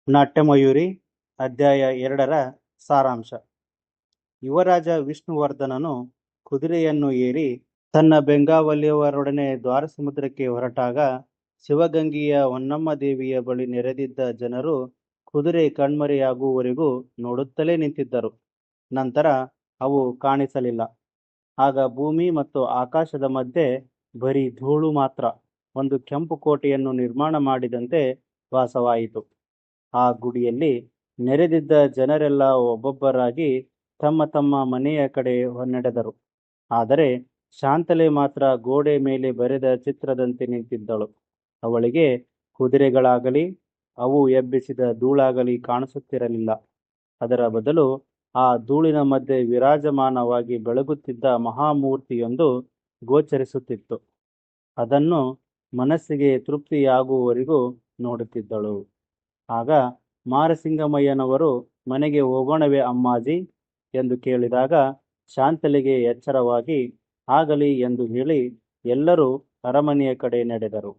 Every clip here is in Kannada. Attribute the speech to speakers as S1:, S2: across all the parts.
S1: ನಾಟ್ಯಮಯೂರಿ ಅಧ್ಯಾಯ 2ರ ಸಾರಾಂಶ. ಯುವರಾಜ ವಿಷ್ಣುವರ್ಧನನು ಕುದುರೆಯನ್ನು ಏರಿ ತನ್ನ ಬೆಂಗಾವಲಿಯವರೊಡನೆ ದ್ವಾರಸಮುದ್ರಕ್ಕೆ ಹೊರಟಾಗ ಶಿವಗಂಗೆಯ ಹೊನ್ನಮ್ಮ ದೇವಿಯ ಬಳಿ ನೆರೆದಿದ್ದ ಜನರು ಕುದುರೆ ಕಣ್ಮರೆಯಾಗುವವರೆಗೂ ನೋಡುತ್ತಲೇ ನಿಂತಿದ್ದರು. ನಂತರ ಅವು ಕಾಣಿಸಲಿಲ್ಲ. ಆಗ ಭೂಮಿ ಮತ್ತು ಆಕಾಶದ ಮಧ್ಯೆ ಬರೀ ಧೂಳು ಮಾತ್ರ, ಒಂದು ಕೆಂಪು ಕೋಟೆಯನ್ನು ನಿರ್ಮಾಣ ಮಾಡಿದಂತೆ ವಾಸವಾಯಿತು. ಆ ಗುಡಿಯಲ್ಲಿ ನೆರೆದಿದ್ದ ಜನರೆಲ್ಲ ಒಬ್ಬೊಬ್ಬರಾಗಿ ತಮ್ಮ ತಮ್ಮ ಮನೆಯ ಕಡೆ ನಡೆದರು. ಆದರೆ ಶಾಂತಲೆ ಮಾತ್ರ ಗೋಡೆ ಮೇಲೆ ಬರೆದ ಚಿತ್ರದಂತೆ ನಿಂತಿದ್ದಳು. ಅವಳಿಗೆ ಕುದುರೆಗಳಾಗಲಿ ಅವು ಎಬ್ಬಿಸಿದ ಧೂಳಾಗಲಿ ಕಾಣಿಸುತ್ತಿರಲಿಲ್ಲ. ಅದರ ಬದಲು ಆ ಧೂಳಿನ ಮಧ್ಯೆ ವಿರಾಜಮಾನವಾಗಿ ಬೆಳಗುತ್ತಿದ್ದ ಮಹಾಮೂರ್ತಿಯೊಂದು ಗೋಚರಿಸುತ್ತಿತ್ತು. ಅದನ್ನು ಮನಸ್ಸಿಗೆ ತೃಪ್ತಿಯಾಗುವವರೆಗೂ ನೋಡುತ್ತಿದ್ದಳು. ಆಗ ಮಾರಸಿಂಗಮಯ್ಯನವರು, ಮನೆಗೆ ಹೋಗೋಣವೇ ಅಮ್ಮಾಜಿ ಎಂದು ಕೇಳಿದಾಗ ಶಾಂತಲೆಗೆ ಎಚ್ಚರವಾಗಿ ಆಗಲಿ ಎಂದು ಹೇಳಿ ಎಲ್ಲರೂ ಅರಮನೆಯ ಕಡೆ ನಡೆದರು.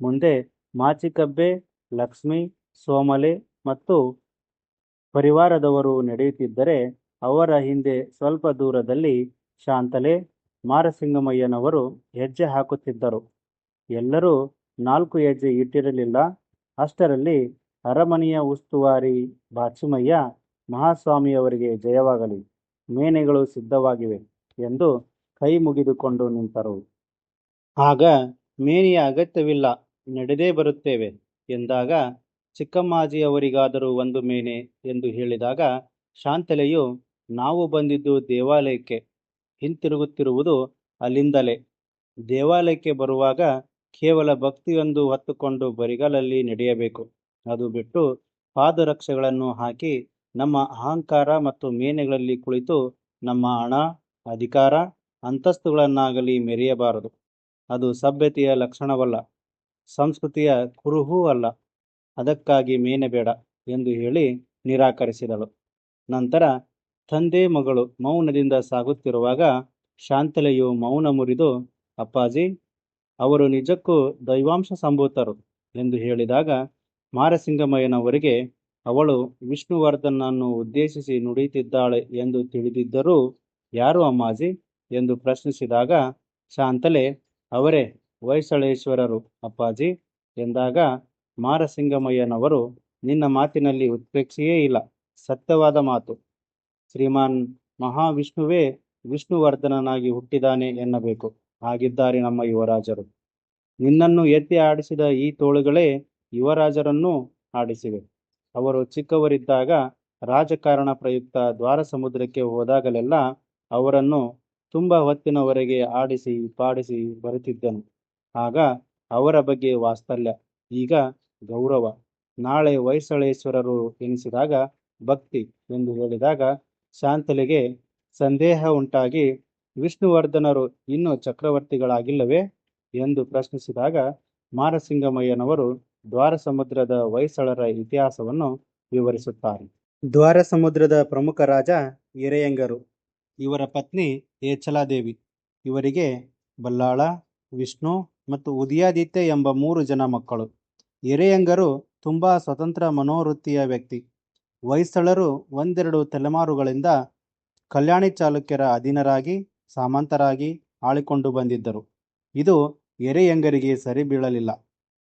S1: ಮುಂದೆ ಮಾಚಿಕಬ್ಬೆ, ಲಕ್ಷ್ಮಿ, ಸೋಮಲೆ ಮತ್ತು ಪರಿವಾರದವರು ನಡೆಯುತ್ತಿದ್ದರೆ ಅವರ ಹಿಂದೆ ಸ್ವಲ್ಪ ದೂರದಲ್ಲಿ ಶಾಂತಲೆ, ಮಾರಸಿಂಗಮಯ್ಯನವರು ಹೆಜ್ಜೆ ಹಾಕುತ್ತಿದ್ದರು. ಎಲ್ಲರೂ 4 ಹೆಜ್ಜೆ ಇಟ್ಟಿರಲಿಲ್ಲ. ಅಷ್ಟರಲ್ಲಿ ಅರಮನೆಯ ಉಸ್ತುವಾರಿ ಬಾಚುಮಯ್ಯ, ಮಹಾಸ್ವಾಮಿಯವರಿಗೆ ಜಯವಾಗಲಿ, ಮೇನೆಗಳು ಸಿದ್ಧವಾಗಿವೆ ಎಂದು ಕೈ ಮುಗಿದುಕೊಂಡು ನಿಂತರು. ಆಗ ಮೇನೆಯ ಅಗತ್ಯವಿಲ್ಲ, ನಡೆದೇ ಬರುತ್ತೇವೆ ಎಂದಾಗ, ಚಿಕ್ಕಮ್ಮಾಜಿಯವರಿಗಾದರೂ ಒಂದು ಮೇನೆ ಎಂದು ಹೇಳಿದಾಗ ಶಾಂತಲೆಯು, ನಾವು ಬಂದಿದ್ದು ದೇವಾಲಯಕ್ಕೆ, ಹಿಂತಿರುಗುತ್ತಿರುವುದು ಅಲ್ಲಿಂದಲೇ. ದೇವಾಲಯಕ್ಕೆ ಬರುವಾಗ ಕೇವಲ ಭಕ್ತಿಯೊಂದು ಹೊತ್ತುಕೊಂಡು ಬರಿಗಾಲಲ್ಲಿ ನಡೆಯಬೇಕು. ಅದು ಬಿಟ್ಟು ಪಾದರಕ್ಷೆಗಳನ್ನು ಹಾಕಿ ನಮ್ಮ ಅಹಂಕಾರ ಮತ್ತು ಮೇನೆಗಳಲ್ಲಿ ಕುಳಿತು ನಮ್ಮ ಹಣ, ಅಧಿಕಾರ, ಅಂತಸ್ತುಗಳನ್ನಾಗಲಿ ಮೆರೆಯಬಾರದು. ಅದು ಸಭ್ಯತೆಯ ಲಕ್ಷಣವಲ್ಲ, ಸಂಸ್ಕೃತಿಯ ಕುರುಹೂ ಅಲ್ಲ. ಅದಕ್ಕಾಗಿ ಮೇನೆ ಬೇಡ ಎಂದು ಹೇಳಿ ನಿರಾಕರಿಸಿದಳು. ನಂತರ ತಂದೆ ಮಗಳು ಮೌನದಿಂದ ಸಾಗುತ್ತಿರುವಾಗ ಶಾಂತಲೆಯು ಮೌನ ಮುರಿದು, ಅಪ್ಪಾಜಿ, ಅವರು ನಿಜಕ್ಕೂ ದೈವಾಂಶ ಸಂಭೂತರು ಎಂದು ಹೇಳಿದಾಗ ಮಾರಸಿಂಗಮಯ್ಯನವರಿಗೆ ಅವಳು ವಿಷ್ಣುವರ್ಧನನ್ನು ಉದ್ದೇಶಿಸಿ ನುಡಿಯುತ್ತಿದ್ದಾಳೆ ಎಂದು ತಿಳಿದಿದ್ದರೂ, ಯಾರು ಅಮ್ಮಾಜಿ ಎಂದು ಪ್ರಶ್ನಿಸಿದಾಗ ಶಾಂತಲೆ, ಅವರೇ ಹೊಯ್ಸಳೇಶ್ವರರು ಅಪ್ಪಾಜಿ ಎಂದಾಗ ಮಾರಸಿಂಗಮಯ್ಯನವರು, ನಿನ್ನ ಮಾತಿನಲ್ಲಿ ಉತ್ಪ್ರೇಕ್ಷೆಯೇ ಇಲ್ಲ, ಸತ್ಯವಾದ ಮಾತು. ಶ್ರೀಮಾನ್ ಮಹಾವಿಷ್ಣುವೇ ವಿಷ್ಣುವರ್ಧನನಾಗಿ ಹುಟ್ಟಿದಾನೆ ಎನ್ನಬೇಕು. ಹಾಗಿದ್ದಾರೆ ನಮ್ಮ ಯುವರಾಜರು. ನಿನ್ನನ್ನು ಎತ್ತಿ ಆಡಿಸಿದ ಈ ತೋಳುಗಳೇ ಯುವರಾಜರನ್ನೂ ಆಡಿಸಿವೆ. ಅವರು ಚಿಕ್ಕವರಿದ್ದಾಗ ರಾಜಕಾರಣ ಪ್ರಯುಕ್ತ ದ್ವಾರಸಮುದ್ರಕ್ಕೆ ಹೋದಾಗಲೆಲ್ಲ ಅವರನ್ನು ತುಂಬ ಹೊತ್ತಿನವರೆಗೆ ಆಡಿಸಿ ಪಾಡಿಸಿ ಬರುತ್ತಿದ್ದನು. ಆಗ ಅವರ ಬಗ್ಗೆ ವಾತ್ಸಲ್ಯ, ಈಗ ಗೌರವ, ನಾಳೆ ಹೊಯ್ಸಳೇಶ್ವರರು ಎನಿಸಿದಾಗ ಭಕ್ತಿ ಎಂದು ಹೇಳಿದಾಗ ಶಾಂತಲೆಗೆ ಸಂದೇಹ ಉಂಟಾಗಿ, ವಿಷ್ಣುವರ್ಧನರು ಇನ್ನೂ ಚಕ್ರವರ್ತಿಗಳಾಗಿಲ್ಲವೇ ಎಂದು ಪ್ರಶ್ನಿಸಿದಾಗ ಮಾರಸಿಂಗಮಯ್ಯನವರು ದ್ವಾರಸಮುದ್ರದ ಹೊಯ್ಸಳರ ಇತಿಹಾಸವನ್ನು ವಿವರಿಸುತ್ತಾರೆ. ದ್ವಾರಸಮುದ್ರದ ಪ್ರಮುಖ ರಾಜ ಹಿರಯ್ಯಂಗರು. ಇವರ ಪತ್ನಿ ಏಚಲಾದೇವಿ. ಇವರಿಗೆ ಬಲ್ಲಾಳ, ವಿಷ್ಣು ಮತ್ತು ಉದಯಾದಿತ್ಯ ಎಂಬ 3 ಜನ ಮಕ್ಕಳು. ಹಿರಯ್ಯಂಗರು ತುಂಬ ಸ್ವತಂತ್ರ ಮನೋವೃತ್ತಿಯ ವ್ಯಕ್ತಿ. ಹೊಯ್ಸಳರು 1-2 ತಲೆಮಾರುಗಳಿಂದ ಕಲ್ಯಾಣಿ ಚಾಲುಕ್ಯರ ಅಧೀನರಾಗಿ ಸಾಮಂತರಾಗಿ ಆಳಿಕೊಂಡು ಬಂದಿದ್ದರು. ಇದು ಹಿರಯ್ಯಂಗರಿಗೆ ಸರಿ ಬೀಳಲಿಲ್ಲ.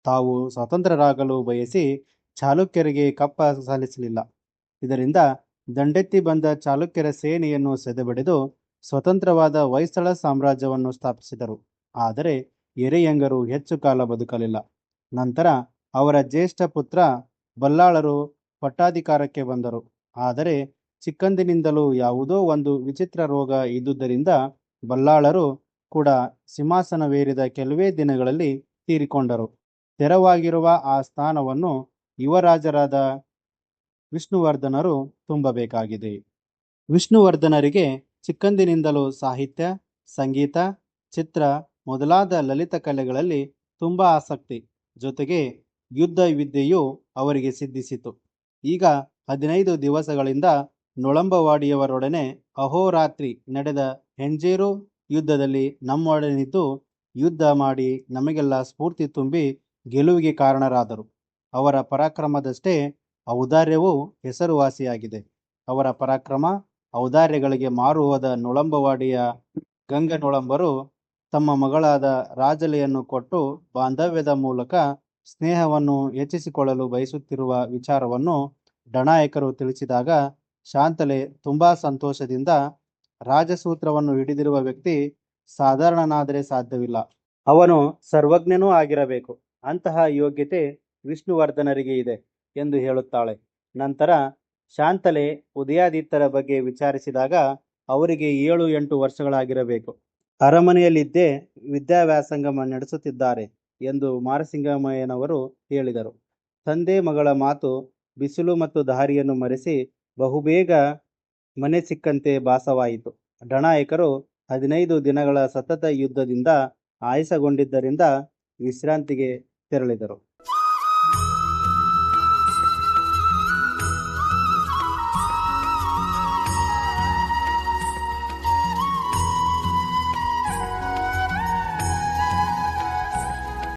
S1: ತಾವು ಸ್ವತಂತ್ರರಾಗಲು ಬಯಸಿ ಚಾಲುಕ್ಯರಿಗೆ ಕಪ್ಪ ಸಲ್ಲಿಸಲಿಲ್ಲ. ಇದರಿಂದ ದಂಡೆತ್ತಿ ಬಂದ ಚಾಲುಕ್ಯರ ಸೇನೆಯನ್ನು ಸೆದೆಬಡಿದು ಸ್ವತಂತ್ರವಾದ ಹೊಯ್ಸಳ ಸಾಮ್ರಾಜ್ಯವನ್ನು ಸ್ಥಾಪಿಸಿದರು. ಆದರೆ ಹಿರಯ್ಯಂಗರು ಹೆಚ್ಚು ಕಾಲ ಬದುಕಲಿಲ್ಲ. ನಂತರ ಅವರ ಜ್ಯೇಷ್ಠ ಪುತ್ರ ಬಲ್ಲಾಳರು ಪಟ್ಟಾಧಿಕಾರಕ್ಕೆ ಬಂದರು. ಆದರೆ ಚಿಕ್ಕಂದಿನಿಂದಲೂ ಯಾವುದೋ ಒಂದು ವಿಚಿತ್ರ ರೋಗ ಇದ್ದುದರಿಂದ ಬಲ್ಲಾಳರು ಕೂಡ ಸಿಂಹಾಸನವೇರಿದ ಕೆಲವೇ ದಿನಗಳಲ್ಲಿ ತೀರಿಕೊಂಡರು. ತೆರವಾಗಿರುವ ಆ ಸ್ಥಾನವನ್ನು ಯುವರಾಜರಾದ ವಿಷ್ಣುವರ್ಧನರು ತುಂಬಬೇಕಾಗಿದೆ. ವಿಷ್ಣುವರ್ಧನರಿಗೆ ಚಿಕ್ಕಂದಿನಿಂದಲೂ ಸಾಹಿತ್ಯ, ಸಂಗೀತ, ಚಿತ್ರ ಮೊದಲಾದ ಲಲಿತ ಕಲೆಗಳಲ್ಲಿ ತುಂಬ ಆಸಕ್ತಿ. ಜೊತೆಗೆ ಯುದ್ಧ ವಿದ್ಯೆಯೂ ಅವರಿಗೆ ಸಿದ್ಧಿಸಿತು. ಈಗ 15 ದಿವಸಗಳಿಂದ ನೊಳಂಬವಾಡಿಯವರೊಡನೆ ಅಹೋರಾತ್ರಿ ನಡೆದ ಹೆಂಜೇರು ಯುದ್ಧದಲ್ಲಿ ನಮ್ಮೊಡನಿದ್ದು ಯುದ್ಧ ಮಾಡಿ ನಮಗೆಲ್ಲ ಸ್ಫೂರ್ತಿ ತುಂಬಿ ಗೆಲುವಿಗೆ ಕಾರಣರಾದರು. ಅವರ ಪರಾಕ್ರಮದಷ್ಟೇ ಔದಾರ್ಯವೂ ಹೆಸರುವಾಸಿಯಾಗಿದೆ. ಅವರ ಪರಾಕ್ರಮ ಔದಾರ್ಯಗಳಿಗೆ ಮಾರುಹೋದ ನೊಳಂಬವಾಡಿಯ ಗಂಗನೊಳಂಬರು ತಮ್ಮ ಮಗಳಾದ ರಾಜಲೆಯನ್ನು ಕೊಟ್ಟು ಬಾಂಧವ್ಯದ ಮೂಲಕ ಸ್ನೇಹವನ್ನು ಹೆಚ್ಚಿಸಿಕೊಳ್ಳಲು ಬಯಸುತ್ತಿರುವ ವಿಚಾರವನ್ನು ಡಣಾಯಕರು ತಿಳಿಸಿದಾಗ ಶಾಂತಲೆ ತುಂಬಾ ಸಂತೋಷದಿಂದ, ರಾಜಸೂತ್ರವನ್ನು ಹಿಡಿದಿರುವ ವ್ಯಕ್ತಿ ಸಾಧಾರಣನಾದರೆ ಸಾಧ್ಯವಿಲ್ಲ, ಅವನು ಸರ್ವಜ್ಞನೂ ಆಗಿರಬೇಕು, ಅಂತಹ ಯೋಗ್ಯತೆ ವಿಷ್ಣುವರ್ಧನರಿಗೆ ಇದೆ ಎಂದು ಹೇಳುತ್ತಾಳೆ. ನಂತರ ಶಾಂತಲೆ ಉದಯಾದಿತ್ಯರ ಬಗ್ಗೆ ವಿಚಾರಿಸಿದಾಗ ಅವರಿಗೆ 7-8 ವರ್ಷಗಳಾಗಿರಬೇಕು. ಅರಮನೆಯಲ್ಲಿದ್ದೇ ವಿದ್ಯಾವ್ಯಾಸಂಗ ನಡೆಸುತ್ತಿದ್ದಾರೆ ಎಂದು ಮಾರಸಿಂಗಮಯ್ಯನವರು ಹೇಳಿದರು. ತಂದೆ ಮಗಳ ಮಾತು ಬಿಸಿಲು ಮತ್ತು ದಾರಿಯನ್ನು ಮರೆಸಿ ಬಹುಬೇಗ ಮನೆ ಸಿಕ್ಕಂತೆ ಭಾಸವಾಯಿತು. ಡಣಾಯಕರು 15 ದಿನಗಳ ಸತತ ಯುದ್ಧದಿಂದ ಆಯಾಸಗೊಂಡಿದ್ದರಿಂದ ವಿಶ್ರಾಂತಿಗೆ ತೆರಳಿದರು.